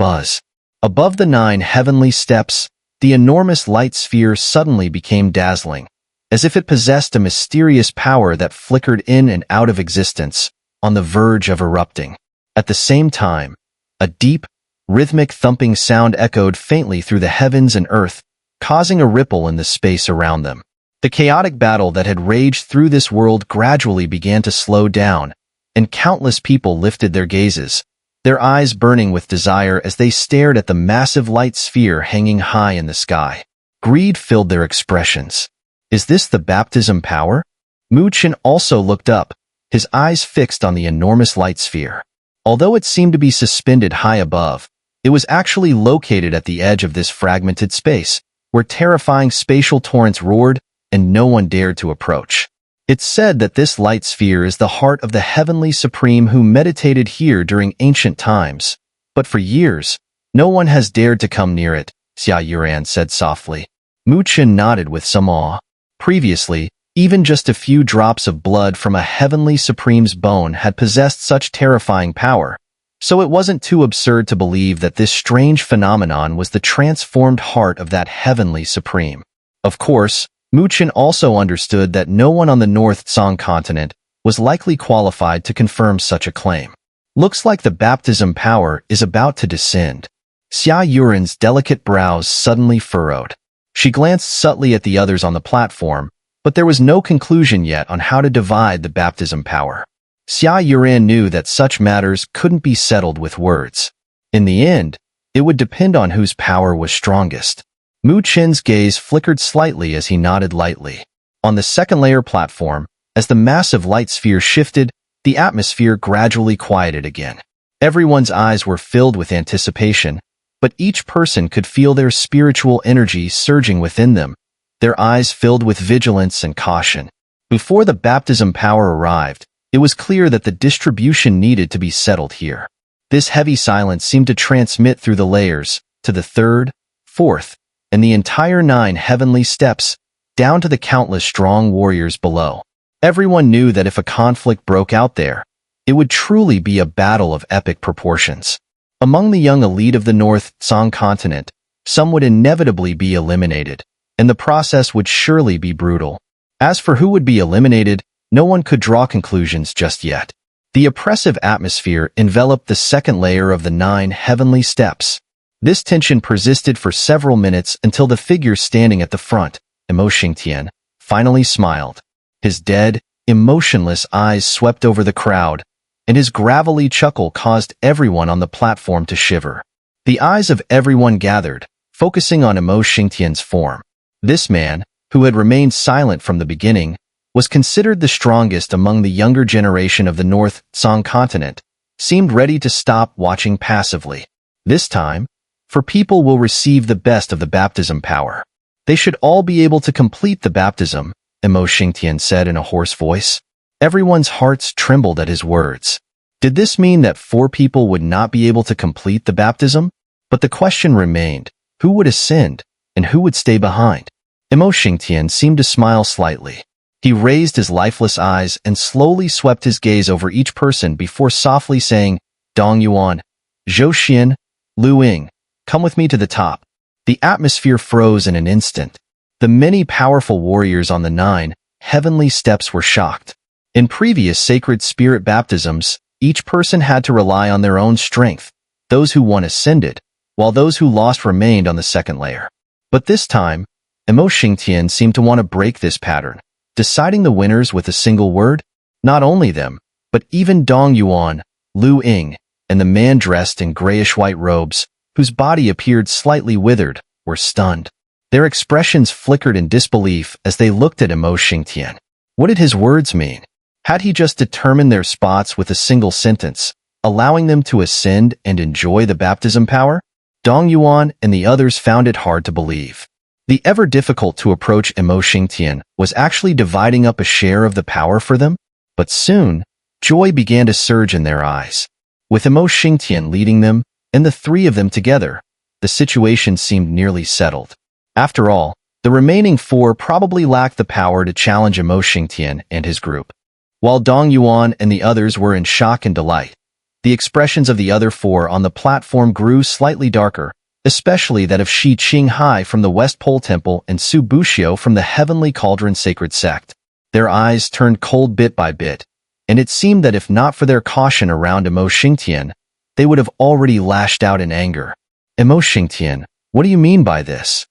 buzz. Above the 9 heavenly steps, the enormous light sphere suddenly became dazzling, as if it possessed a mysterious power that flickered in and out of existence, on the verge of erupting. At the same time, a deep, rhythmic thumping sound echoed faintly through the heavens and earth, causing a ripple in the space around them. The chaotic battle that had raged through this world gradually began to slow down, and countless people lifted their gazes, their eyes burning with desire as they stared at the massive light sphere hanging high in the sky. Greed filled their expressions. Is this the baptism power? Chen also looked up, his eyes fixed on the enormous light sphere. Although it seemed to be suspended high above, it was actually located at the edge of this fragmented space, where terrifying spatial torrents roared and no one dared to approach. It's said that this light sphere is the heart of the Heavenly Supreme who meditated here during ancient times, but for years, no one has dared to come near it, Xun'er said softly. Chen nodded with some awe. Previously, even just a few drops of blood from a Heavenly Supreme's bone had possessed such terrifying power, so it wasn't too absurd to believe that this strange phenomenon was the transformed heart of that Heavenly Supreme. Of course, Chen also understood that no one on the North Tsang continent was likely qualified to confirm such a claim. Looks like the baptism power is about to descend. Xun'er's delicate brows suddenly furrowed. She glanced subtly at the others on the platform, but there was no conclusion yet on how to divide the baptism power. Xun'er knew that such matters couldn't be settled with words. In the end, it would depend on whose power was strongest. Chen's gaze flickered slightly as he nodded lightly. On the second-layer platform, as the massive light sphere shifted, the atmosphere gradually quieted again. Everyone's eyes were filled with anticipation, but each person could feel their spiritual energy surging within them, their eyes filled with vigilance and caution. Before the baptism power arrived, it was clear that the distribution needed to be settled here. This heavy silence seemed to transmit through the layers, to the 3rd, 4th, and the entire 9 heavenly steps, down to the countless strong warriors below. Everyone knew that if a conflict broke out there, it would truly be a battle of epic proportions. Among the young elite of the North Tsang continent, some would inevitably be eliminated, and the process would surely be brutal. As for who would be eliminated, no one could draw conclusions just yet. The oppressive atmosphere enveloped the second layer of the 9 heavenly steps. This tension persisted for several minutes until the figure standing at the front, Xun'er, finally smiled. His dead, emotionless eyes swept over the crowd, and his gravelly chuckle caused everyone on the platform to shiver. The eyes of everyone gathered, focusing on Xun'er's form. This man, who had remained silent from the beginning, was considered the strongest among the younger generation of the North Tsang continent, seemed ready to stop watching passively. This time, for people will receive the best of the baptism power. They should all be able to complete the baptism, Xun'er said in a hoarse voice. Everyone's hearts trembled at his words. Did this mean that 4 people would not be able to complete the baptism? But the question remained, who would ascend, and who would stay behind? Xun'er seemed to smile slightly. He raised his lifeless eyes and slowly swept his gaze over each person before softly saying, Dongyuan, Zhou, Lu Ying, come with me to the top. The atmosphere froze in an instant. The many powerful warriors on the 9 heavenly steps were shocked. In previous sacred spirit baptisms, each person had to rely on their own strength. Those who won ascended, while those who lost remained on the second layer. But this time, Xun'er seemed to want to break this pattern, deciding the winners with a single word. Not only them, but even Dongyuan, Lu Ying, and the man dressed in grayish-white robes, whose body appeared slightly withered, were stunned. Their expressions flickered in disbelief as they looked at Xun'er. What did his words mean? Had he just determined their spots with a single sentence, allowing them to ascend and enjoy the baptism power? Dongyuan and the others found it hard to believe. The ever-difficult-to-approach Xun'er was actually dividing up a share of the power for them, but soon, joy began to surge in their eyes. With Xun'er leading them, and the 3 of them together, the situation seemed nearly settled. After all, the remaining 4 probably lacked the power to challenge Xun'er and his group. While Dongyuan and the others were in shock and delight, The expressions of the other four on the platform grew slightly darker, especially that of Shi Qinghai from the West Pole Temple and Su Buxiu from the Heavenly Cauldron Sacred Sect. Their eyes turned cold bit by bit, and it seemed that if not for their caution around Emo Xingtian, they would have already lashed out in anger. Emo Xingtian, what do you mean by this?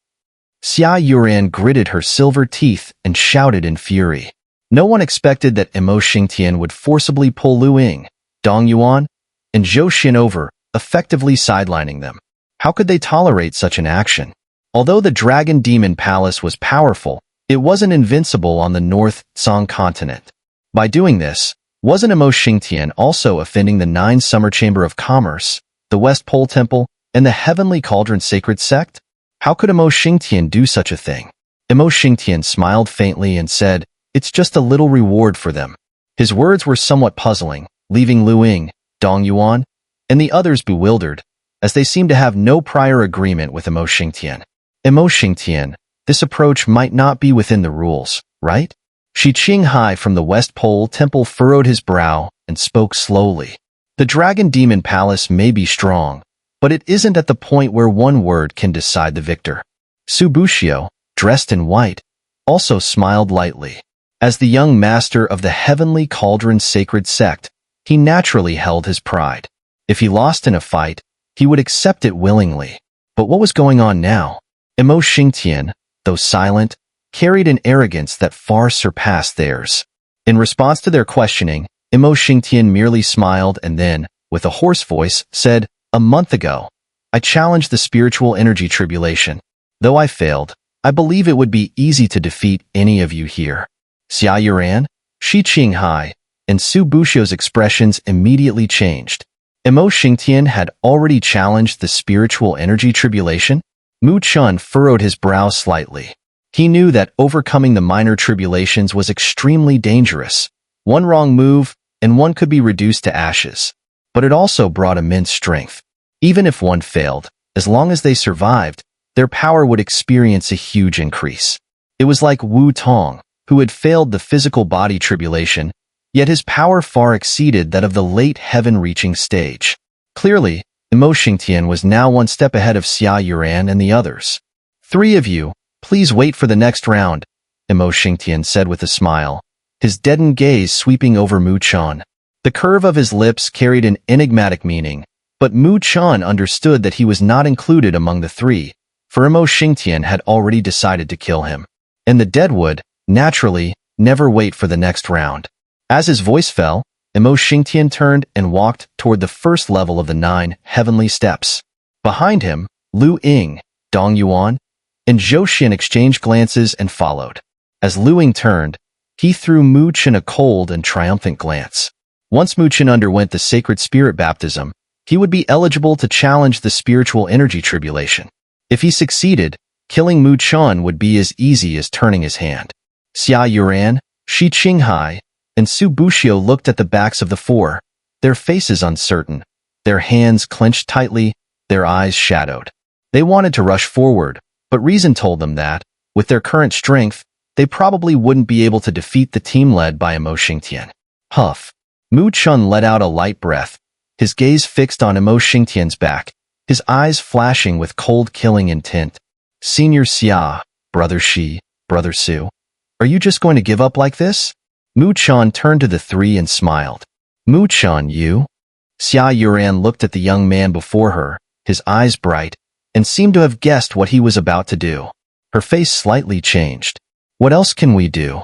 Xia Yuran gritted her silver teeth and shouted in fury. No one expected that Emo Xingtian would forcibly pull Lu Ying, Dong Yuan, and Zhou Xin over, effectively sidelining them. How could they tolerate such an action? Although the Dragon Demon Palace was powerful, it wasn't invincible on the North Song continent. By doing this, wasn't Emo Xingtian also offending the 9 Summer Chamber of Commerce, the West Pole Temple, and the Heavenly Cauldron Sacred Sect? How could Emo Xingtian do such a thing? Emo Xingtian smiled faintly and said, "It's just a little reward for them." His words were somewhat puzzling, leaving Lu Ying, Dong Yuan, and the others bewildered, as they seemed to have no prior agreement with Emo Xingtian. Emo Xingtian, this approach might not be within the rules, right? Shi Qinghai from the West Pole Temple furrowed his brow and spoke slowly. The Dragon Demon Palace may be strong, but it isn't at the point where one word can decide the victor. Su Buxiu, dressed in white, also smiled lightly. As the young master of the Heavenly Cauldron Sacred Sect, he naturally held his pride. If he lost in a fight, he would accept it willingly. But what was going on now? Emo Xingtian, though silent, carried an arrogance that far surpassed theirs. In response to their questioning, Emo Xingtian merely smiled and then, with a hoarse voice, said, "A month ago, I challenged the spiritual energy tribulation. Though I failed, I believe it would be easy to defeat any of you here." Xia Yuran, Shi Qinghai, and Su Buxiu's expressions immediately changed. Emo Xingtian had already challenged the spiritual energy tribulation? Mu Chun furrowed his brow slightly. He knew that overcoming the minor tribulations was extremely dangerous. One wrong move, and one could be reduced to ashes. But it also brought immense strength. Even if one failed, as long as they survived, their power would experience a huge increase. It was like Wu Tong, who had failed the physical body tribulation, yet his power far exceeded that of the late heaven-reaching stage. Clearly, Emo Xingtian was now one step ahead of Xia Yuran and the others. "3 of you, please wait for the next round," Emo Xingtian said with a smile, his deadened gaze sweeping over Mu Chun. The curve of his lips carried an enigmatic meaning, but Mu Chun understood that he was not included among the 3, for Emo Xingtian had already decided to kill him. And the dead would, naturally, never wait for the next round. As his voice fell, Emo Xingtian turned and walked toward the first level of the 9 heavenly steps. Behind him, Lu Ying, Dong Yuan, and Zhou Xin exchanged glances and followed. As Lu Ying turned, he threw Mu Chen a cold and triumphant glance. Once Mu Chen underwent the sacred spirit baptism, he would be eligible to challenge the spiritual energy tribulation. If he succeeded, killing Mu Chen would be as easy as turning his hand. Xia Yuran, Shi Qinghai, and Su Buxiu looked at the backs of the 4, their faces uncertain, their hands clenched tightly, their eyes shadowed. They wanted to rush forward, but reason told them that, with their current strength, they probably wouldn't be able to defeat the team led by Emo Xingtian. Huff. Mu Chun let out a light breath, his gaze fixed on Emo Xingtian's back, his eyes flashing with cold killing intent. "Senior Xia, Brother Shi, Brother Su, are you just going to give up like this?" Mu Chun turned to the 3 and smiled. "Mu Chun, you?" Xia Yuran looked at the young man before her, his eyes bright, and seemed to have guessed what he was about to do. Her face slightly changed. "What else can we do?"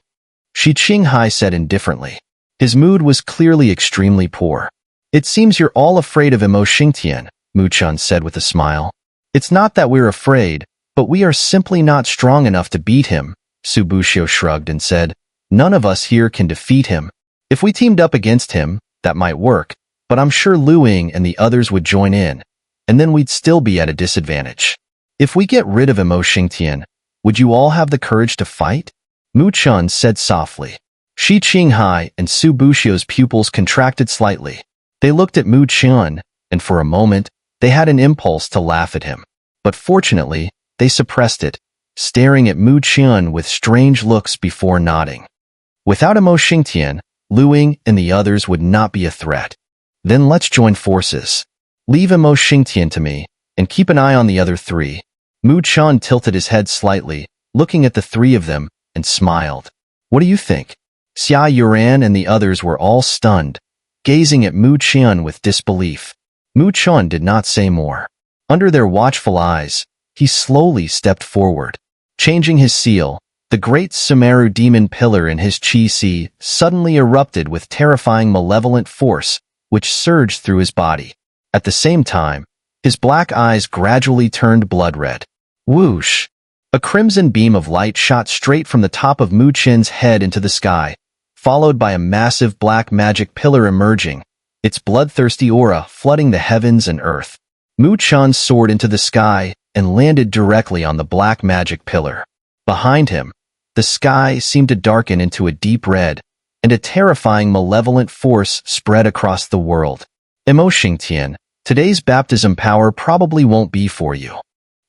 Shi Qinghai said indifferently. His mood was clearly extremely poor. "It seems you're all afraid of Emo Xingtian," Mu Chun said with a smile. "It's not that we're afraid, but we are simply not strong enough to beat him." Su Buxiu shrugged and said, "None of us here can defeat him. If we teamed up against him, that might work, but I'm sure Lu Ying and the others would join in, and then we'd still be at a disadvantage. If we get rid of Emo Xingtian, would you all have the courage to fight?" Mu Chun said softly. Shi Qinghai and Su Buxiu's pupils contracted slightly. They looked at Mu Chun, and for a moment, they had an impulse to laugh at him. But fortunately, they suppressed it, staring at Mu Chun with strange looks before nodding. Without Emo Xingtian, Lu Ying and the others would not be a threat. Then let's join forces. Leave Imo Xingtian to me, and keep an eye on the other three. Mu Chen tilted his head slightly, looking at the three of them, and smiled. What do you think? Xia Yuran and the others were all stunned, gazing at Mu Chen with disbelief. Mu Chen did not say more. Under their watchful eyes, he slowly stepped forward. Changing his seal, the great Xun'er demon pillar in his chi-si suddenly erupted with terrifying malevolent force, which surged through his body. At the same time, his black eyes gradually turned blood red. Whoosh! A crimson beam of light shot straight from the top of Mu Chen's head into the sky, followed by a massive black magic pillar emerging, its bloodthirsty aura flooding the heavens and earth. Mu Chen soared into the sky and landed directly on the black magic pillar. Behind him, the sky seemed to darken into a deep red, and a terrifying malevolent force spread across the world. Imo Xingtian, today's baptism power probably won't be for you.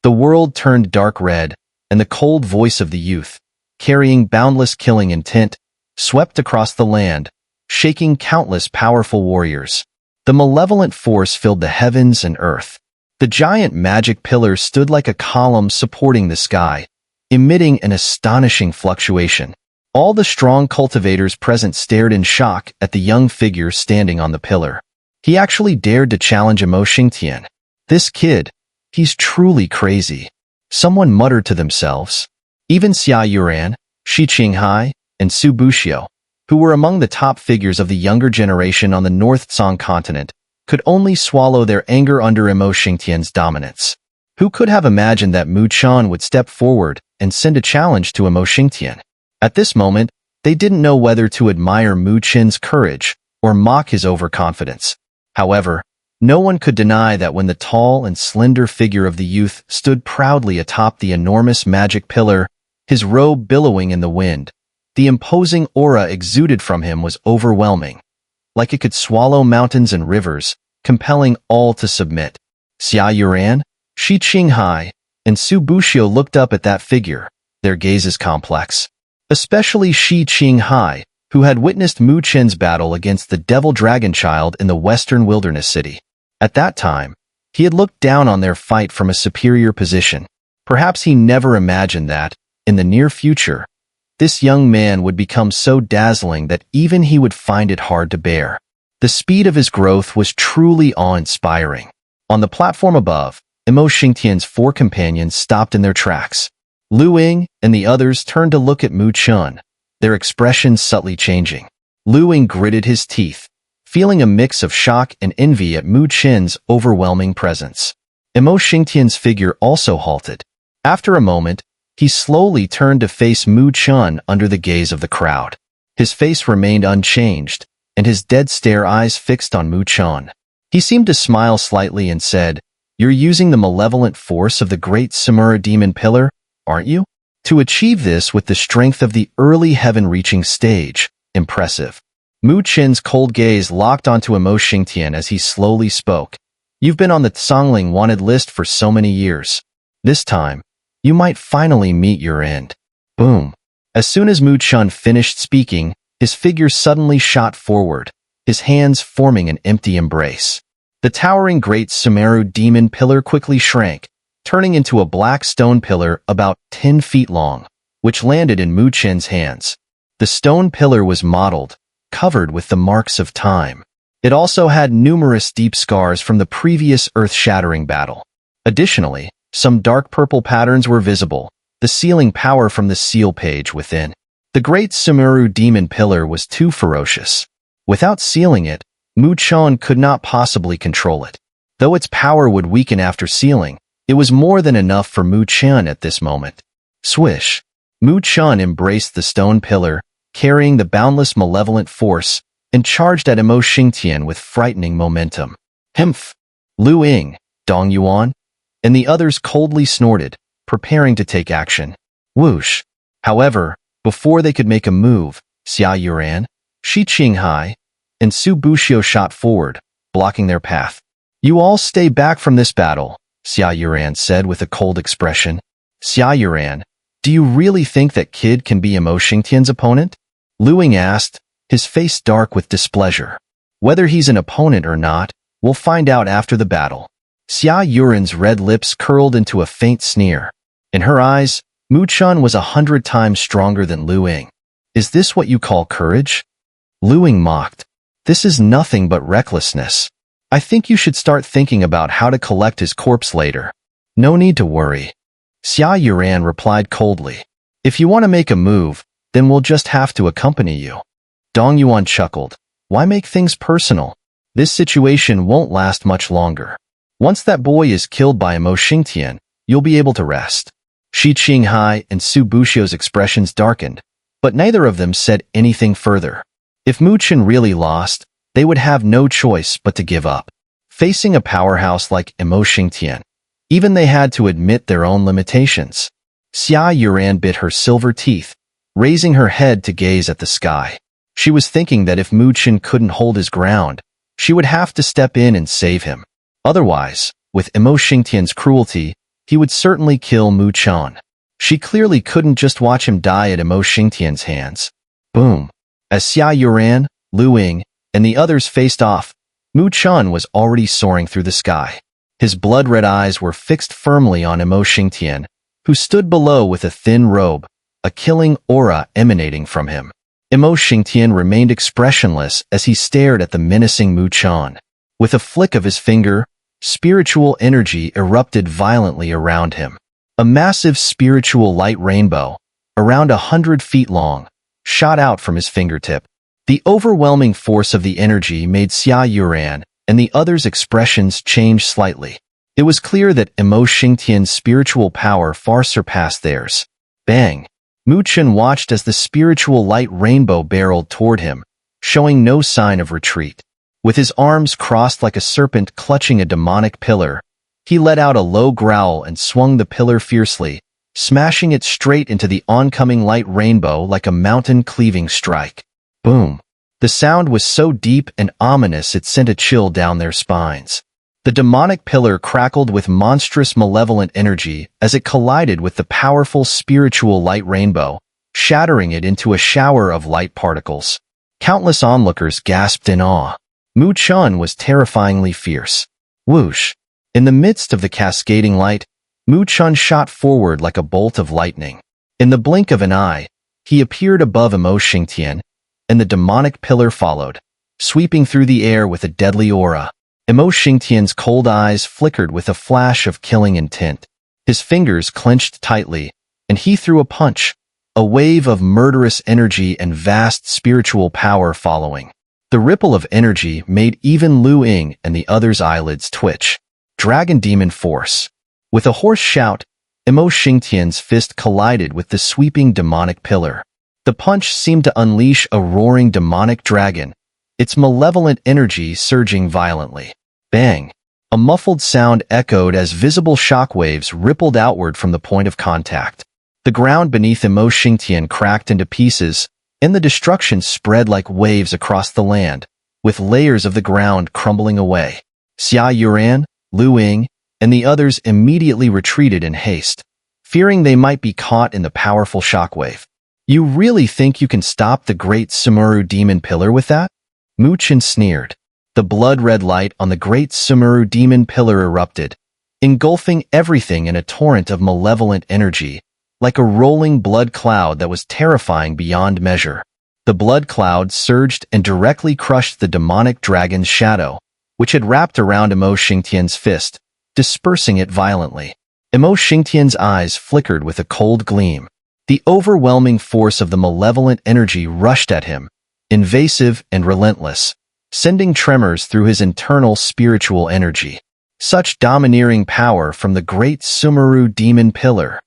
The world turned dark red, and the cold voice of the youth, carrying boundless killing intent, swept across the land, shaking countless powerful warriors. The malevolent force filled the heavens and earth. The giant magic pillar stood like a column supporting the sky, emitting an astonishing fluctuation. All the strong cultivators present stared in shock at the young figure standing on the pillar. He actually dared to challenge Imo Xingtian. This kid, he's truly crazy. Someone muttered to themselves. Even Xia Yuran, Shi Qinghai, and Su Buxiu, who were among the top figures of the younger generation on the North Tsang continent, could only swallow their anger under Imo Xingtian's dominance. Who could have imagined that Mu Chen would step forward and send a challenge to Imo Xingtian? At this moment, they didn't know whether to admire Mu Chen's courage or mock his overconfidence. However, no one could deny that when the tall and slender figure of the youth stood proudly atop the enormous magic pillar, his robe billowing in the wind, the imposing aura exuded from him was overwhelming, like it could swallow mountains and rivers, compelling all to submit. Xia Yuran, Shi Qinghai, and Su Buxiu looked up at that figure, their gazes complex. Especially Shi Qinghai, who had witnessed Mu Chen's battle against the Devil Dragon Child in the western wilderness city. At that time, he had looked down on their fight from a superior position. Perhaps he never imagined that, in the near future, this young man would become so dazzling that even he would find it hard to bear. The speed of his growth was truly awe-inspiring. On the platform above, Imo Xingtian's four companions stopped in their tracks. Lu Ying and the others turned to look at Mu Chen, their expressions subtly changing. Lu Ying gritted his teeth, feeling a mix of shock and envy at Mu Chen's overwhelming presence. Imo Xingtian's figure also halted. After a moment, he slowly turned to face Mu Chen under the gaze of the crowd. His face remained unchanged, and his dead stare eyes fixed on Mu Chen. He seemed to smile slightly and said, "You're using the malevolent force of the great Xun'er demon pillar, aren't you? To achieve this with the strength of the early heaven-reaching stage, impressive." Mu Chen's cold gaze locked onto Imo Xingtian as he slowly spoke. "You've been on the Tsangling wanted list for so many years. This time, you might finally meet your end." Boom. As soon as Mu Chen finished speaking, his figure suddenly shot forward, his hands forming an empty embrace. The towering great Xun'er demon pillar quickly shrank, turning into a black stone pillar about 10 feet long, which landed in Mu Chen's hands. The stone pillar was mottled, covered with the marks of time. It also had numerous deep scars from the previous earth-shattering battle. Additionally, some dark purple patterns were visible, the sealing power from the seal page within. The great Xun'er demon pillar was too ferocious. Without sealing it, Mu Chen could not possibly control it. Though its power would weaken after sealing, it was more than enough for Mu Chen at this moment. Swish! Mu Chen embraced the stone pillar, carrying the boundless malevolent force, and charged at Imo Xingtian with frightening momentum. Humph! Lu Ying, Dong Yuan, and the others coldly snorted, preparing to take action. Whoosh! However, before they could make a move, Xia Yuran, Shi Qinghai, and Su Buxiu shot forward, blocking their path. "You all stay back from this battle," Xia Yuran said with a cold expression. "Xia Yuran, do you really think that kid can be Imo Xingtian's opponent?" Lu Ying asked, his face dark with displeasure. Whether he's an opponent or not, we'll find out after the battle. Xia Yuren's red lips curled into a faint sneer. In her eyes, Mu Chen was 100 times stronger than Lu Ying. Is this what you call courage? Lu Ying mocked. This is nothing but recklessness. I think you should start thinking about how to collect his corpse later. No need to worry. Xia Yuran replied coldly. If you want to make a move, then we'll just have to accompany you. Dong Yuan chuckled. Why make things personal? This situation won't last much longer. Once that boy is killed by Mo Xingtian, you'll be able to rest. Shi Qinghai and Su Buxiu's expressions darkened, but neither of them said anything further. If Mu Chen really lost, they would have no choice but to give up. Facing a powerhouse like Mo Xingtian, even they had to admit their own limitations. Xia Yuran bit her silver teeth, raising her head to gaze at the sky. She was thinking that if Mu Chen couldn't hold his ground, she would have to step in and save him. Otherwise, with Mo Xingtian's cruelty, he would certainly kill Mu Chen. She clearly couldn't just watch him die at Mo Xingtian's hands. Boom. As Xia Yuran, Lu Ying, and the others faced off, Mu Chen was already soaring through the sky. His blood-red eyes were fixed firmly on Mo Xingtian, who stood below with a thin robe, a killing aura emanating from him. Mo Xingtian remained expressionless as he stared at the menacing Mu Chen. With a flick of his finger, spiritual energy erupted violently around him. A massive spiritual light rainbow, around 100 feet long, shot out from his fingertip. The overwhelming force of the energy made Xia Yuran and the others' expressions change slightly. It was clear that Mo Xingtian's spiritual power far surpassed theirs. Bang! Mu Chen watched as the spiritual light rainbow barreled toward him, showing no sign of retreat. With his arms crossed like a serpent clutching a demonic pillar, he let out a low growl and swung the pillar fiercely, smashing it straight into the oncoming light rainbow like a mountain-cleaving strike. Boom! The sound was so deep and ominous it sent a chill down their spines. The demonic pillar crackled with monstrous malevolent energy as it collided with the powerful spiritual light rainbow, shattering it into a shower of light particles. Countless onlookers gasped in awe. Mu Chen was terrifyingly fierce. Whoosh! In the midst of the cascading light, Mu Chen shot forward like a bolt of lightning. In the blink of an eye, he appeared above Mo Xingtian, and the demonic pillar followed, sweeping through the air with a deadly aura. Mo Xingtian's cold eyes flickered with a flash of killing intent. His fingers clenched tightly, and he threw a punch, a wave of murderous energy and vast spiritual power following. The ripple of energy made even Lu Ying and the others' eyelids twitch. Dragon Demon Force. With a hoarse shout, Mo Xingtian's fist collided with the sweeping demonic pillar. The punch seemed to unleash a roaring demonic dragon, its malevolent energy surging violently. Bang! A muffled sound echoed as visible shockwaves rippled outward from the point of contact. The ground beneath Mo Xingtian cracked into pieces, and the destruction spread like waves across the land, with layers of the ground crumbling away. Xia Yuran, Lu Ying, and the others immediately retreated in haste, fearing they might be caught in the powerful shockwave. You really think you can stop the great Xun'er demon pillar with that? Mu Chen sneered. The blood-red light on the great Xun'er demon pillar erupted, engulfing everything in a torrent of malevolent energy, like a rolling blood cloud that was terrifying beyond measure. The blood cloud surged and directly crushed the demonic dragon's shadow, which had wrapped around Mo Xingtian's fist, dispersing it violently. Mo Xingtian's eyes flickered with a cold gleam. The overwhelming force of the malevolent energy rushed at him, invasive and relentless, sending tremors through his internal spiritual energy. Such domineering power from the great Xun'er demon pillar.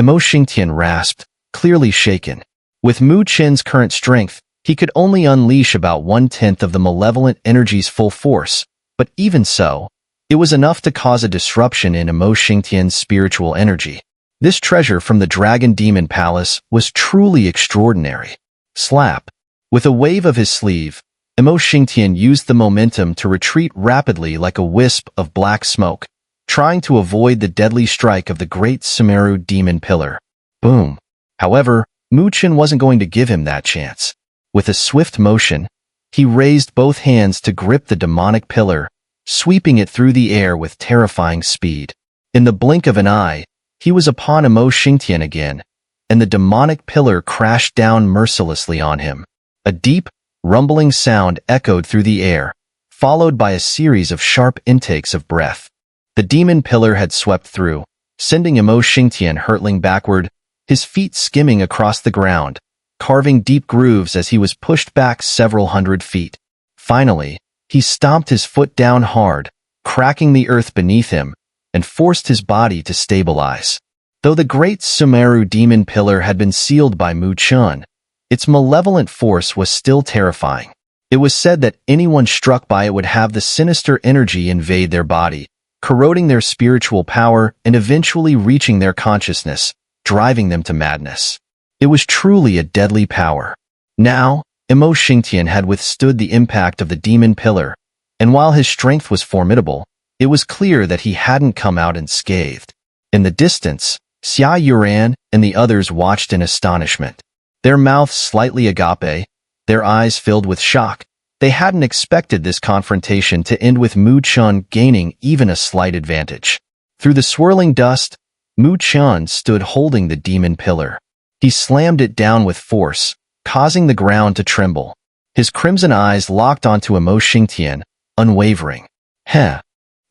Mo Xingtian rasped, clearly shaken. With Mu Chen's current strength, he could only unleash about 1/10 of the malevolent energy's full force, but even so, it was enough to cause a disruption in Mo Xingtian's spiritual energy. This treasure from the Dragon Demon Palace was truly extraordinary. Slap! With a wave of his sleeve, Mo Xingtian used the momentum to retreat rapidly like a wisp of black smoke, trying to avoid the deadly strike of the great Xun'er demon pillar. Boom! However, Mu Chen wasn't going to give him that chance. With a swift motion, He raised both hands to grip the demonic pillar, sweeping it through the air with terrifying speed. In the blink of an eye, he was upon Emo Xingtian again, and the demonic pillar crashed down mercilessly on him. A deep, rumbling sound echoed through the air, followed by a series of sharp intakes of breath. The demon pillar had swept through, sending Emo Xingtian hurtling backward, his feet skimming across the ground, carving deep grooves as he was pushed back several hundred feet. Finally, he stomped his foot down hard, cracking the earth beneath him, and forced his body to stabilize. Though the great Xun'er demon pillar had been sealed by Mu Chen, its malevolent force was still terrifying. It was said that anyone struck by it would have the sinister energy invade their body, corroding their spiritual power and eventually reaching their consciousness, driving them to madness. It was truly a deadly power. Now, Emo Xingtian had withstood the impact of the demon pillar, and while his strength was formidable, it was clear that he hadn't come out unscathed. In the distance, Xun'er and the others watched in astonishment. Their mouths slightly agape, their eyes filled with shock. They hadn't expected this confrontation to end with Mu Chen gaining even a slight advantage. Through the swirling dust, Mu Chen stood holding the demon pillar. He slammed it down with force, causing the ground to tremble. His crimson eyes locked onto Emo Xingtian, unwavering. Heh.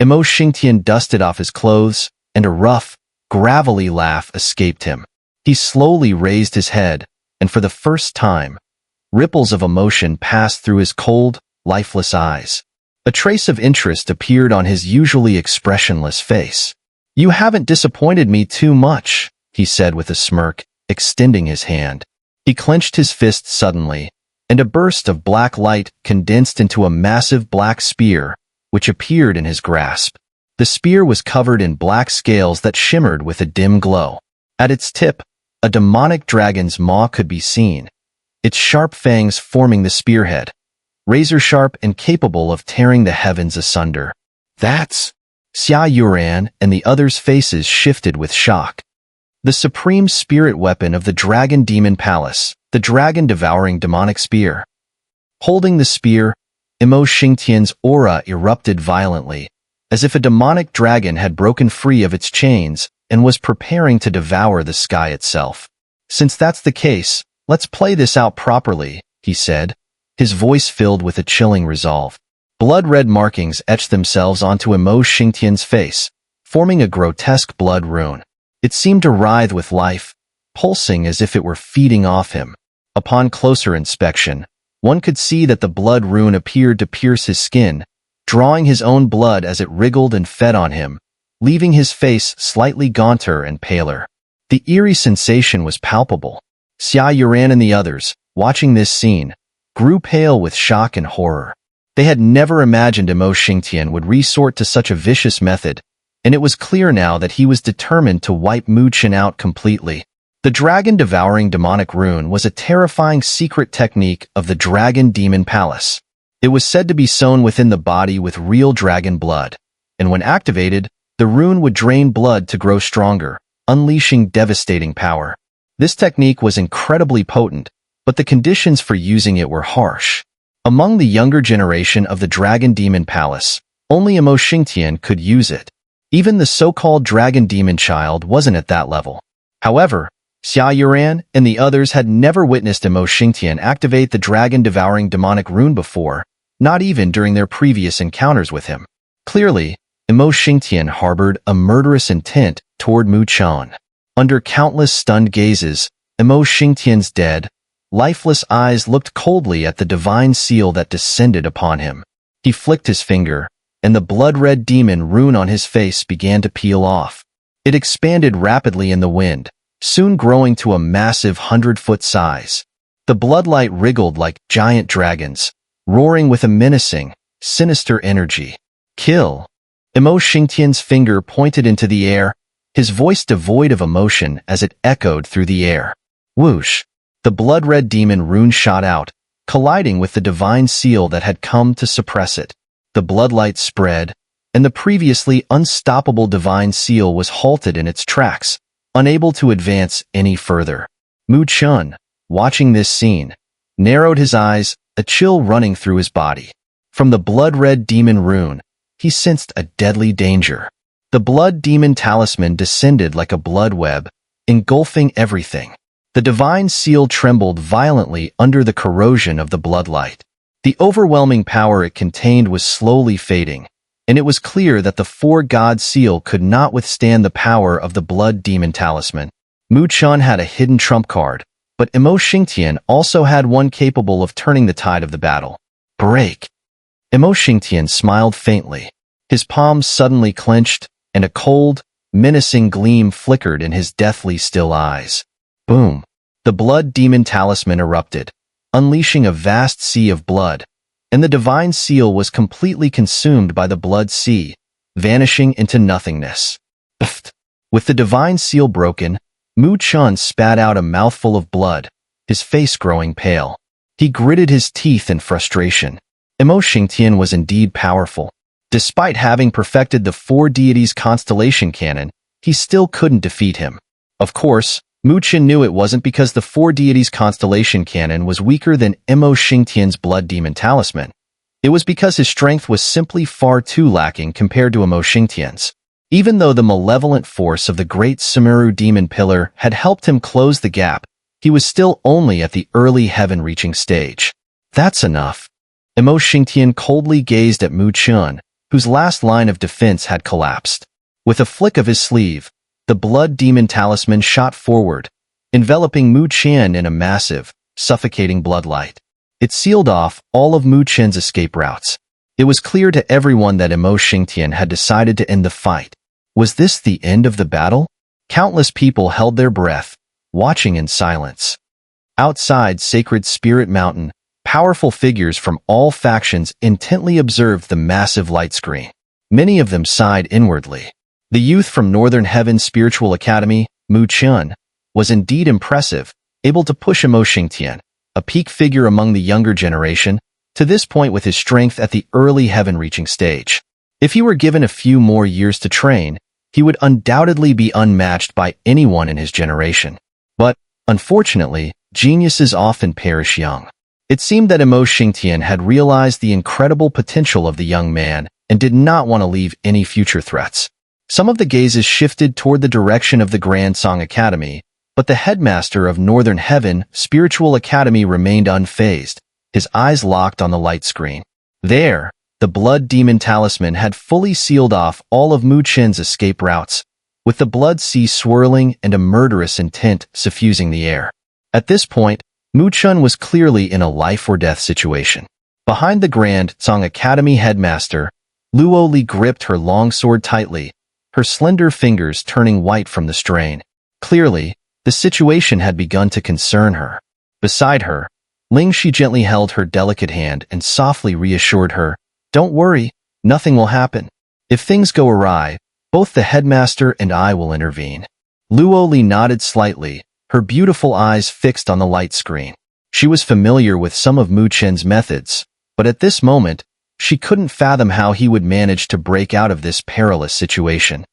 Emo Xingtian dusted off his clothes, and a rough, gravelly laugh escaped him. He slowly raised his head, and for the first time, ripples of emotion passed through his cold, lifeless eyes. A trace of interest appeared on his usually expressionless face. "You haven't disappointed me too much," he said with a smirk, extending his hand. He clenched his fist suddenly, and a burst of black light condensed into a massive black spear, which appeared in his grasp. The spear was covered in black scales that shimmered with a dim glow. At its tip, a demonic dragon's maw could be seen, its sharp fangs forming the spearhead, razor-sharp and capable of tearing the heavens asunder. "That's..." Xun'er and the others' faces shifted with shock. The supreme spirit weapon of the Dragon Demon Palace, the dragon-devouring demonic spear. Holding the spear, Emo Xingtian's aura erupted violently, as if a demonic dragon had broken free of its chains and was preparing to devour the sky itself. "Since that's the case, let's play this out properly," he said, his voice filled with a chilling resolve. Blood-red markings etched themselves onto Emo Xingtian's face, forming a grotesque blood rune. It seemed to writhe with life, pulsing as if it were feeding off him. Upon closer inspection, one could see that the blood rune appeared to pierce his skin, drawing his own blood as it wriggled and fed on him, leaving his face slightly gaunter and paler. The eerie sensation was palpable. Xun'er and the others, watching this scene, grew pale with shock and horror. They had never imagined Emo Xingtian would resort to such a vicious method, and it was clear now that he was determined to wipe Mu Chen out completely. The dragon-devouring demonic rune was a terrifying secret technique of the Dragon Demon Palace. It was said to be sewn within the body with real dragon blood, and when activated, the rune would drain blood to grow stronger, unleashing devastating power. This technique was incredibly potent, but the conditions for using it were harsh. Among the younger generation of the Dragon Demon Palace, only Emo Xingtian could use it. Even the so-called Dragon Demon Child wasn't at that level. However, Xun'er and the others had never witnessed Emo Xingtian activate the dragon-devouring demonic rune before, not even during their previous encounters with him. Clearly, Emo Xingtian harbored a murderous intent toward Mu Chen. Under countless stunned gazes, Emo Xingtian's dead, lifeless eyes looked coldly at the divine seal that descended upon him. He flicked his finger, and the blood-red demon rune on his face began to peel off. It expanded rapidly in the wind, soon growing to a massive 100-foot size. The bloodlight wriggled like giant dragons, roaring with a menacing, sinister energy. "Kill!" Emo Xingtian's finger pointed into the air, his voice devoid of emotion as it echoed through the air. Whoosh! The blood-red demon rune shot out, colliding with the divine seal that had come to suppress it. The bloodlight spread, and the previously unstoppable divine seal was halted in its tracks, unable to advance any further. Mu Chen, watching this scene, narrowed his eyes, a chill running through his body. From the blood-red demon rune, he sensed a deadly danger. The blood demon talisman descended like a blood web, engulfing everything. The divine seal trembled violently under the corrosion of the bloodlight. The overwhelming power it contained was slowly fading, and it was clear that the four-god seal could not withstand the power of the blood demon talisman. Mu Chen had a hidden trump card, but Imo Xingtian also had one capable of turning the tide of the battle. Break! Imo Xingtian smiled faintly. His palms suddenly clenched, and a cold, menacing gleam flickered in his deathly still eyes. Boom! The blood demon talisman erupted, unleashing a vast sea of blood, and the divine seal was completely consumed by the blood sea, vanishing into nothingness. Pfft! With the divine seal broken, Mu Chen spat out a mouthful of blood, his face growing pale. He gritted his teeth in frustration. Imo Xingtian was indeed powerful. Despite having perfected the four deities constellation canon, he still couldn't defeat him. Of course, Mu Chen knew it wasn't because the four deities constellation canon was weaker than Imo Xingtian's blood demon talisman. It was because his strength was simply far too lacking compared to Imo Xingtian's. Even though the malevolent force of the great Xun'er demon pillar had helped him close the gap, he was still only at the early heaven-reaching stage. That's enough. Imo Xingtian coldly gazed at Mu Chen, whose last line of defense had collapsed. With a flick of his sleeve, the blood demon talisman shot forward, enveloping Mu Chen in a massive, suffocating bloodlight. It sealed off all of Mu Chen's escape routes. It was clear to everyone that Imo Xingtian had decided to end the fight. Was this the end of the battle? Countless people held their breath, watching in silence. Outside Sacred Spirit Mountain, powerful figures from all factions intently observed the massive light screen. Many of them sighed inwardly. The youth from Northern Heaven Spiritual Academy, Mu Chen, was indeed impressive, able to push Imo Xingtian, a peak figure among the younger generation, to this point with his strength at the early heaven-reaching stage. If he were given a few more years to train, he would undoubtedly be unmatched by anyone in his generation. But, unfortunately, geniuses often perish young. It seemed that Imo Xingtian had realized the incredible potential of the young man and did not want to leave any future threats. Some of the gazes shifted toward the direction of the Grand Song Academy, but the headmaster of Northern Heaven Spiritual Academy remained unfazed, his eyes locked on the light screen. There, the blood demon talisman had fully sealed off all of Mu Chen's escape routes, with the blood sea swirling and a murderous intent suffusing the air. At this point, Mu Chen was clearly in a life-or-death situation. Behind the Grand Song Academy headmaster, Luo Li gripped her long sword tightly, her slender fingers turning white from the strain. Clearly, the situation had begun to concern her. Beside her, Ling Shi gently held her delicate hand and softly reassured her, "Don't worry, nothing will happen. If things go awry, both the headmaster and I will intervene." Luo Li nodded slightly, her beautiful eyes fixed on the light screen. She was familiar with some of Mu Chen's methods, but at this moment, she couldn't fathom how he would manage to break out of this perilous situation.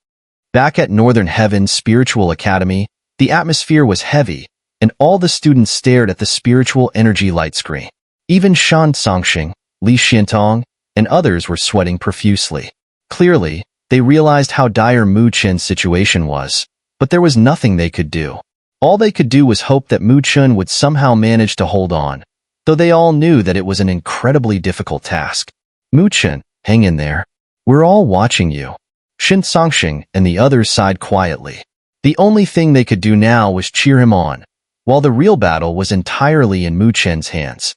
Back at Northern Heaven Spiritual Academy, the atmosphere was heavy, and all the students stared at the spiritual energy light screen. Even Shan Songxing, Li Xiantong, and others were sweating profusely. Clearly, they realized how dire Mu Chen's situation was, but there was nothing they could do. All they could do was hope that Mu Chen would somehow manage to hold on, though they all knew that it was an incredibly difficult task. "Mu Chen, hang in there. We're all watching you." Shan Songxing and the others sighed quietly. The only thing they could do now was cheer him on, while the real battle was entirely in Mu Chen's hands.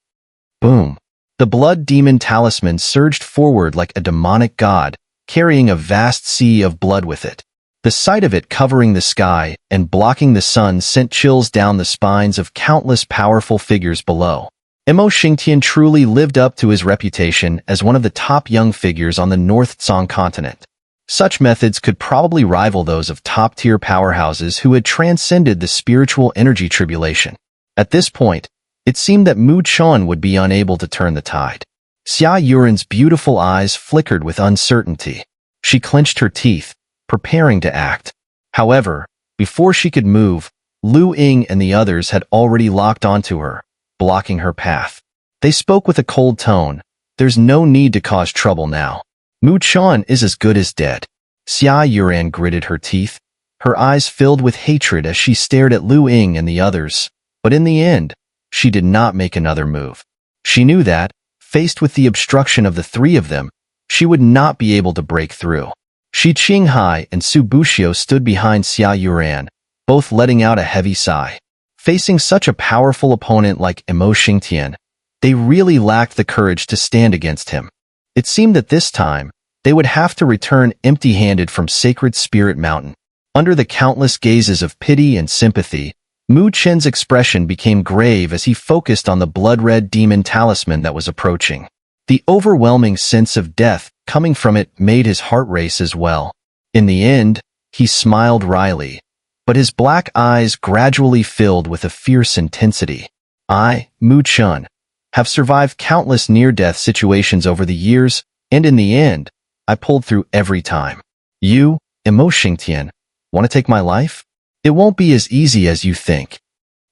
Boom! The blood demon talisman surged forward like a demonic god, carrying a vast sea of blood with it. The sight of it covering the sky and blocking the sun sent chills down the spines of countless powerful figures below. Imo Xingtian truly lived up to his reputation as one of the top young figures on the North Tsong continent. Such methods could probably rival those of top-tier powerhouses who had transcended the spiritual energy tribulation. At this point, it seemed that Mu Chen would be unable to turn the tide. Xia Yuren's beautiful eyes flickered with uncertainty. She clenched her teeth, preparing to act. However, before she could move, Lu Ying and the others had already locked onto her, blocking her path. They spoke with a cold tone. There's no need to cause trouble now. Mu Chen is as good as dead. Xun'er gritted her teeth, her eyes filled with hatred as she stared at Lu Ying and the others. But in the end, she did not make another move. She knew that, faced with the obstruction of the three of them, she would not be able to break through. Shi Qinghai and Su Buxiu stood behind Xun'er, both letting out a heavy sigh. Facing such a powerful opponent like Mo Xingtian, they really lacked the courage to stand against him. It seemed that this time, they would have to return empty-handed from Sacred Spirit Mountain. Under the countless gazes of pity and sympathy, Mu Chen's expression became grave as he focused on the blood-red demon talisman that was approaching. The overwhelming sense of death coming from it made his heart race as well. In the end, he smiled wryly, but his black eyes gradually filled with a fierce intensity. I, Mu Chen, have survived countless near-death situations over the years, and in the end, I pulled through every time. You, Mo Xingtian, want to take my life? It won't be as easy as you think.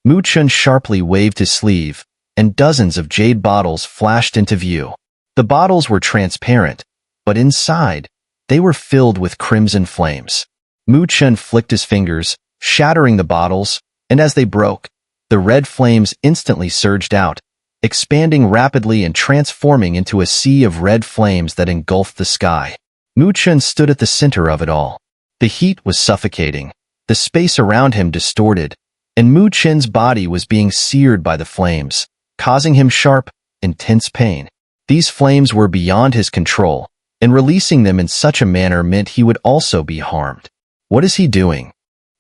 Mu Chen sharply waved his sleeve, and dozens of jade bottles flashed into view. The bottles were transparent, but inside, they were filled with crimson flames. Mu Chen flicked his fingers, shattering the bottles, and as they broke, the red flames instantly surged out, expanding rapidly and transforming into a sea of red flames that engulfed the sky. Mu Chen stood at the center of it all. The heat was suffocating, the space around him distorted, and Mu Chen's body was being seared by the flames, causing him sharp, intense pain. These flames were beyond his control, and releasing them in such a manner meant he would also be harmed. What is he doing?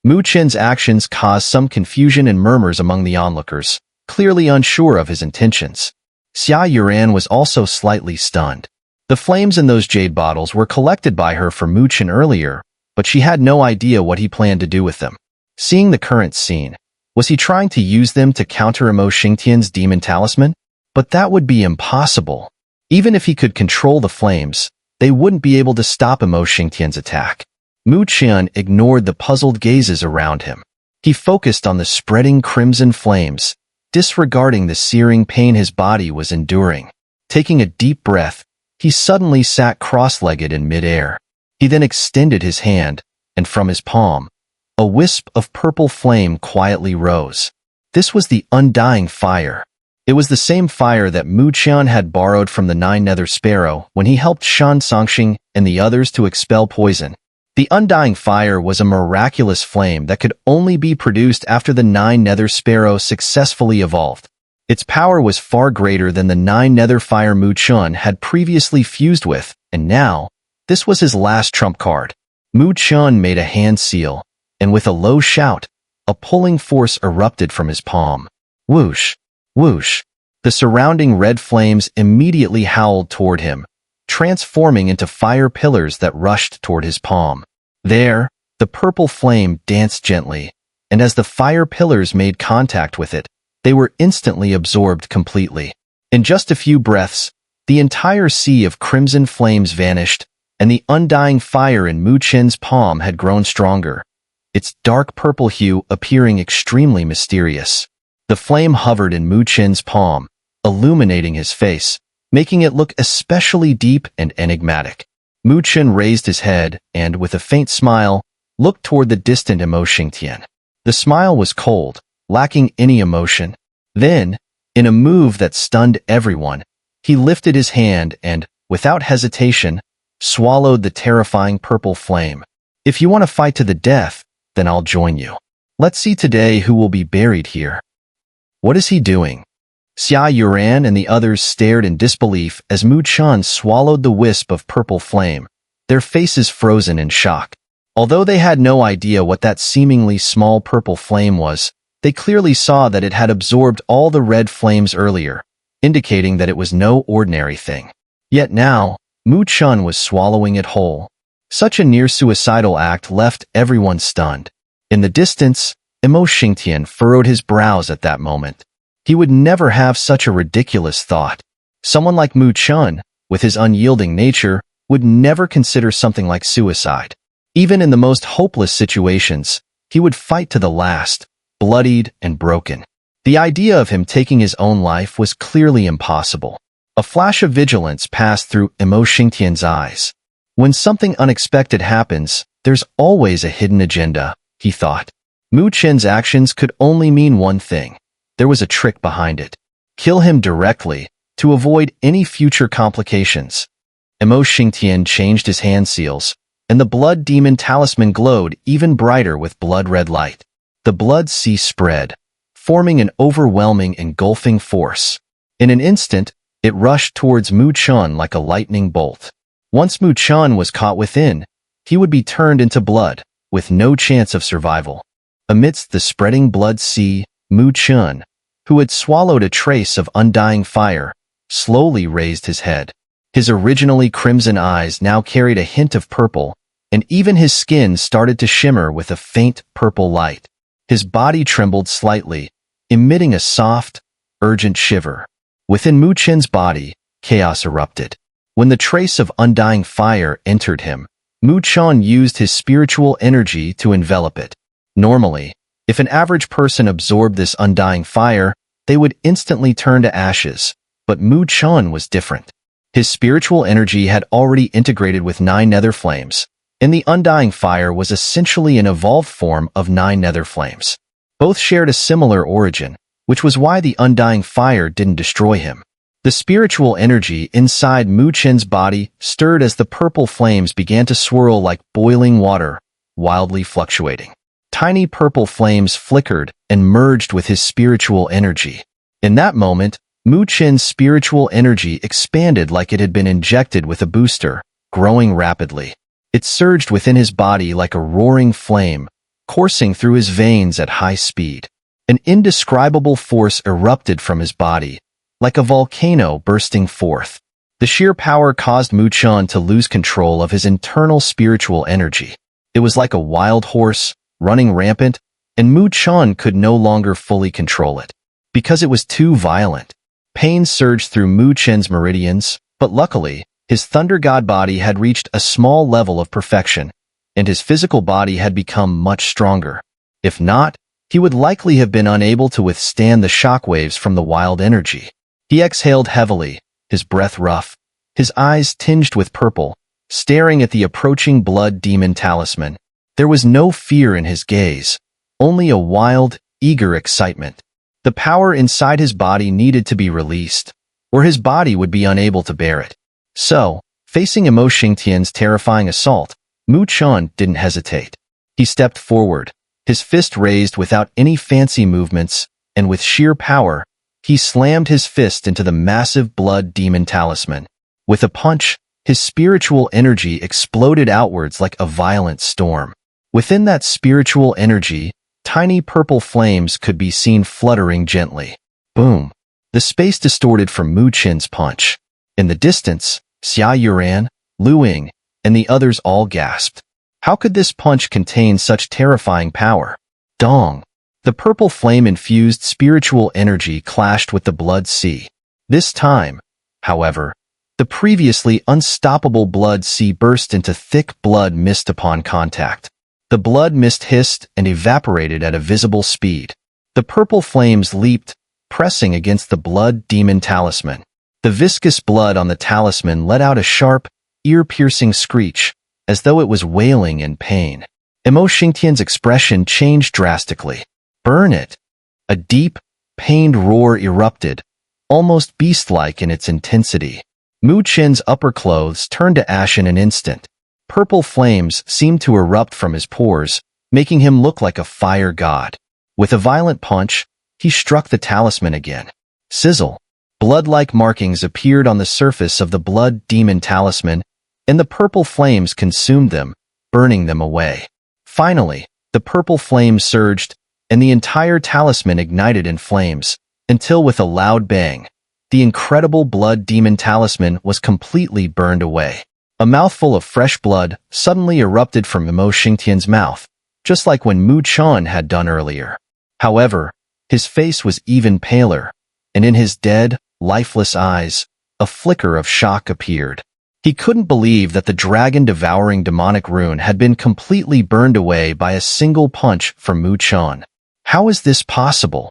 Mu Chen's actions caused some confusion and murmurs among the onlookers, clearly unsure of his intentions. Xun'er was also slightly stunned. The flames in those jade bottles were collected by her for Mu Chen earlier, but she had no idea what he planned to do with them. Seeing the current scene, was he trying to use them to counter Mo Xingtian's demon talisman? But that would be impossible. Even if he could control the flames, they wouldn't be able to stop Mo Xingtian's attack. Mu Chen ignored the puzzled gazes around him. He focused on the spreading crimson flames, disregarding the searing pain his body was enduring. Taking a deep breath, he suddenly sat cross-legged in midair. He then extended his hand, and from his palm, a wisp of purple flame quietly rose. This was the Undying fire. It was the same fire that Mu Chen had borrowed from the Nine Nether Sparrow when he helped Shan Songxing and the others to expel poison. The Undying fire was a miraculous flame that could only be produced after the Nine Nether Sparrow successfully evolved. Its power was far greater than the Nine Nether fire Mu Chen had previously fused with, and now, this was his last trump card. Mu Chen made a hand seal, and with a low shout, a pulling force erupted from his palm. Whoosh! Whoosh! The surrounding red flames immediately howled toward him, transforming into fire pillars that rushed toward his palm. There, the purple flame danced gently, and as the fire pillars made contact with it, they were instantly absorbed completely. In just a few breaths, the entire sea of crimson flames vanished, and the undying fire in Mu Chen's palm had grown stronger, its dark purple hue appearing extremely mysterious. The flame hovered in Mu Chen's palm, illuminating his face, making it look especially deep and enigmatic. Mu Chen raised his head and, with a faint smile, looked toward the distant Mo Xingtian. The smile was cold, lacking any emotion. Then, in a move that stunned everyone, he lifted his hand and, without hesitation, swallowed the terrifying purple flame. If you want to fight to the death, then I'll join you. Let's see today who will be buried here. What is he doing? Xun'er and the others stared in disbelief as Mu Chen swallowed the wisp of purple flame, their faces frozen in shock. Although they had no idea what that seemingly small purple flame was, they clearly saw that it had absorbed all the red flames earlier, indicating that it was no ordinary thing. Yet now, Mu Chen was swallowing it whole. Such a near-suicidal act left everyone stunned. In the distance, Mo Xingtian furrowed his brows at that moment. He would never have such a ridiculous thought. Someone like Mu Chen, with his unyielding nature, would never consider something like suicide. Even in the most hopeless situations, he would fight to the last, bloodied and broken. The idea of him taking his own life was clearly impossible. A flash of vigilance passed through Imo Xingtian's eyes. When something unexpected happens, there's always a hidden agenda, he thought. Mu Chen's actions could only mean one thing. There was a trick behind it. Kill him directly, to avoid any future complications. Imo Xingtian changed his hand seals, and the blood demon talisman glowed even brighter with blood-red light. The blood sea spread, forming an overwhelming, engulfing force. In an instant, it rushed towards Mu Chen like a lightning bolt. Once Mu Chen was caught within, he would be turned into blood, with no chance of survival. Amidst the spreading blood sea, Mu Chen, who had swallowed a trace of undying fire, slowly raised his head. His originally crimson eyes now carried a hint of purple, and even his skin started to shimmer with a faint purple light. His body trembled slightly, emitting a soft, urgent shiver. Within Mu Chen's body, chaos erupted. When the trace of undying fire entered him, Mu Chen used his spiritual energy to envelop it. Normally, if an average person absorbed this undying fire, they would instantly turn to ashes, but Mu Chen was different. His spiritual energy had already integrated with 9 nether flames, and the undying fire was essentially an evolved form of 9 nether flames. Both shared a similar origin, which was why the undying fire didn't destroy him. The spiritual energy inside Mu Chen's body stirred as the purple flames began to swirl like boiling water, wildly fluctuating. Tiny purple flames flickered and merged with his spiritual energy. In that moment, Mu Chen's spiritual energy expanded like it had been injected with a booster, growing rapidly. It surged within his body like a roaring flame, coursing through his veins at high speed. An indescribable force erupted from his body, like a volcano bursting forth. The sheer power caused Mu Chen to lose control of his internal spiritual energy. It was like a wild horse, running rampant, and Mu Chen could no longer fully control it. Because it was too violent. Pain surged through Mu Chen's meridians, but luckily, his thunder god body had reached a small level of perfection, and his physical body had become much stronger. If not, he would likely have been unable to withstand the shockwaves from the wild energy. He exhaled heavily, his breath rough, his eyes tinged with purple, staring at the approaching blood demon talisman. There was no fear in his gaze, only a wild, eager excitement. The power inside his body needed to be released, or his body would be unable to bear it. So, facing Imo Xingtian's terrifying assault, Mu Chen didn't hesitate. He stepped forward, his fist raised without any fancy movements, and with sheer power, he slammed his fist into the massive blood demon talisman. With a punch, his spiritual energy exploded outwards like a violent storm. Within that spiritual energy, tiny purple flames could be seen fluttering gently. Boom! The space distorted from Mu Chen's punch. In the distance, Xia Yuran, Lu Ying, and the others all gasped. How could this punch contain such terrifying power? Dong! The purple flame-infused spiritual energy clashed with the blood sea. This time, however, the previously unstoppable blood sea burst into thick blood mist upon contact. The blood mist hissed and evaporated at a visible speed. The purple flames leaped, pressing against the blood demon talisman. The viscous blood on the talisman let out a sharp, ear-piercing screech, as though it was wailing in pain. Imo Xingtian's expression changed drastically. Burn it! A deep, pained roar erupted, almost beast-like in its intensity. Mu Chen's upper clothes turned to ash in an instant. Purple flames seemed to erupt from his pores, making him look like a fire god. With a violent punch, he struck the talisman again. Sizzle! Blood-like markings appeared on the surface of the blood demon talisman, and the purple flames consumed them, burning them away. Finally, the purple flames surged, and the entire talisman ignited in flames, until with a loud bang, the incredible blood demon talisman was completely burned away. A mouthful of fresh blood suddenly erupted from Imo Xingtian's mouth, just like when Mu Chen had done earlier. However, his face was even paler, and in his dead, lifeless eyes, a flicker of shock appeared. He couldn't believe that the dragon-devouring demonic rune had been completely burned away by a single punch from Mu Chen. How is this possible?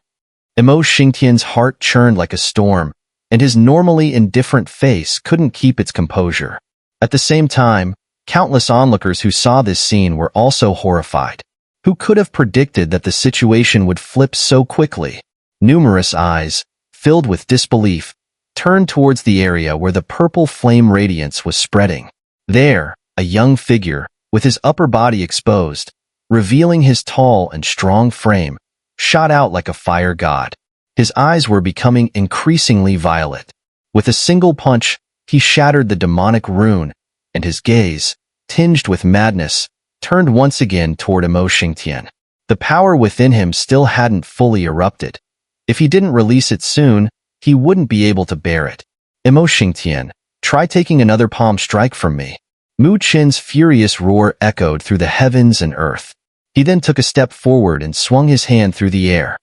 Imo Xingtian's heart churned like a storm, and his normally indifferent face couldn't keep its composure. At the same time, countless onlookers who saw this scene were also horrified. Who could have predicted that the situation would flip so quickly? Numerous eyes, filled with disbelief, turned towards the area where the purple flame radiance was spreading. There, a young figure, with his upper body exposed, revealing his tall and strong frame, shot out like a fire god. His eyes were becoming increasingly violet. With a single punch, he shattered the demonic rune, and his gaze, tinged with madness, turned once again toward Imo Xingtian. The power within him still hadn't fully erupted. If he didn't release it soon, he wouldn't be able to bear it. Imo Xingtian, try taking another palm strike from me. Mu Chen's furious roar echoed through the heavens and earth. He then took a step forward and swung his hand through the air.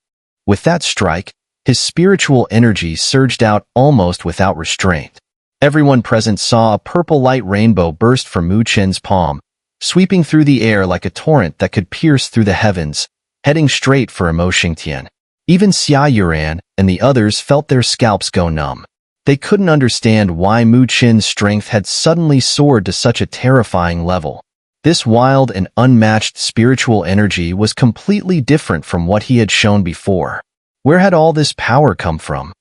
With that strike, his spiritual energy surged out almost without restraint. Everyone present saw a purple light rainbow burst from Mu Chen's palm, sweeping through the air like a torrent that could pierce through the heavens, heading straight for Imo Xingtian. Even Xia Yuran and the others felt their scalps go numb. They couldn't understand why Mu Chen's strength had suddenly soared to such a terrifying level. This wild and unmatched spiritual energy was completely different from what he had shown before. Where had all this power come from?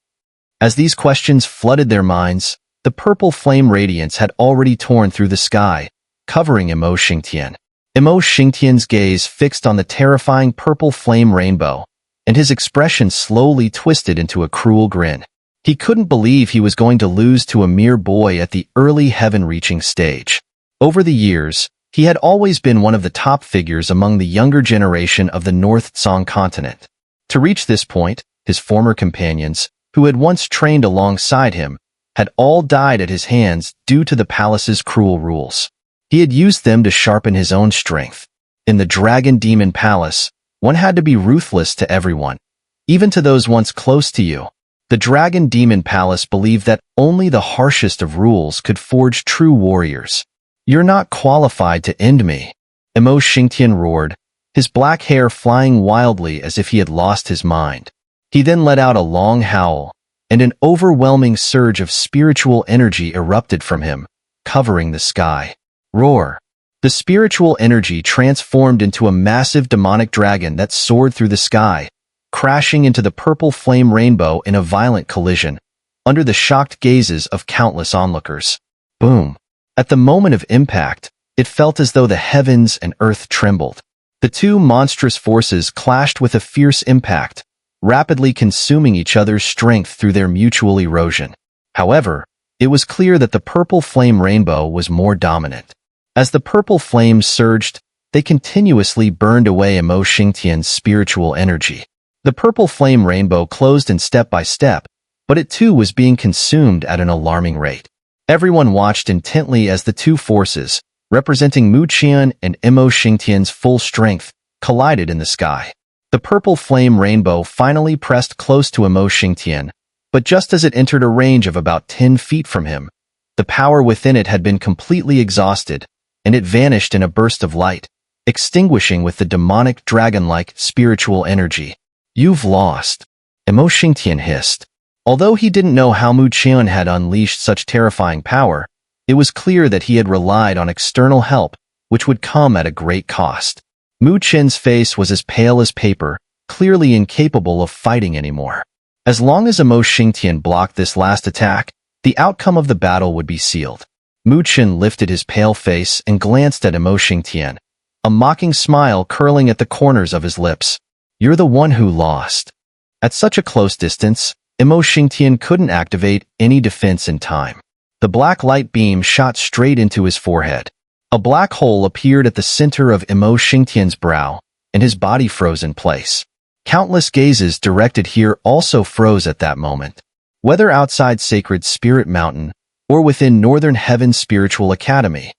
As these questions flooded their minds, the purple flame radiance had already torn through the sky, covering Imo Xingtian. Imo Xingtian's gaze fixed on the terrifying purple flame rainbow, and his expression slowly twisted into a cruel grin. He couldn't believe he was going to lose to a mere boy at the early heaven-reaching stage. Over the years, he had always been one of the top figures among the younger generation of the North Tsang continent. To reach this point, his former companions, who had once trained alongside him, had all died at his hands due to the palace's cruel rules. He had used them to sharpen his own strength. In the Dragon Demon Palace, one had to be ruthless to everyone, even to those once close to you. The Dragon Demon Palace believed that only the harshest of rules could forge true warriors. You're not qualified to end me, Imo Xingtian roared, his black hair flying wildly as if he had lost his mind. He then let out a long howl, and an overwhelming surge of spiritual energy erupted from him, covering the sky. Roar! The spiritual energy transformed into a massive demonic dragon that soared through the sky, crashing into the purple flame rainbow in a violent collision, under the shocked gazes of countless onlookers. Boom! At the moment of impact, it felt as though the heavens and earth trembled. The two monstrous forces clashed with a fierce impact, rapidly consuming each other's strength through their mutual erosion. However, it was clear that the purple flame rainbow was more dominant. As the purple flames surged, they continuously burned away Imo Xingtian's spiritual energy. The purple flame rainbow closed in step by step, but it too was being consumed at an alarming rate. Everyone watched intently as the two forces, representing Mu Chen and Imo Xingtian's full strength, collided in the sky. The purple flame rainbow finally pressed close to Imo Xingtian, but just as it entered a range of about 10 feet from him, the power within it had been completely exhausted, and it vanished in a burst of light, extinguishing with the demonic dragon-like spiritual energy. You've lost, Imo Xingtian hissed. Although he didn't know how Mu Chen had unleashed such terrifying power, it was clear that he had relied on external help, which would come at a great cost. Mu Chen's face was as pale as paper, clearly incapable of fighting anymore. As long as Imo Xingtian blocked this last attack, the outcome of the battle would be sealed. Mu Chen lifted his pale face and glanced at Imo Xingtian, a mocking smile curling at the corners of his lips. You're the one who lost. At such a close distance, Imo Xingtian couldn't activate any defense in time. The black light beam shot straight into his forehead. A black hole appeared at the center of Imo Xingtian's brow, and his body froze in place. Countless gazes directed here also froze at that moment. Whether outside Sacred Spirit Mountain or within Northern Heaven Spiritual Academy,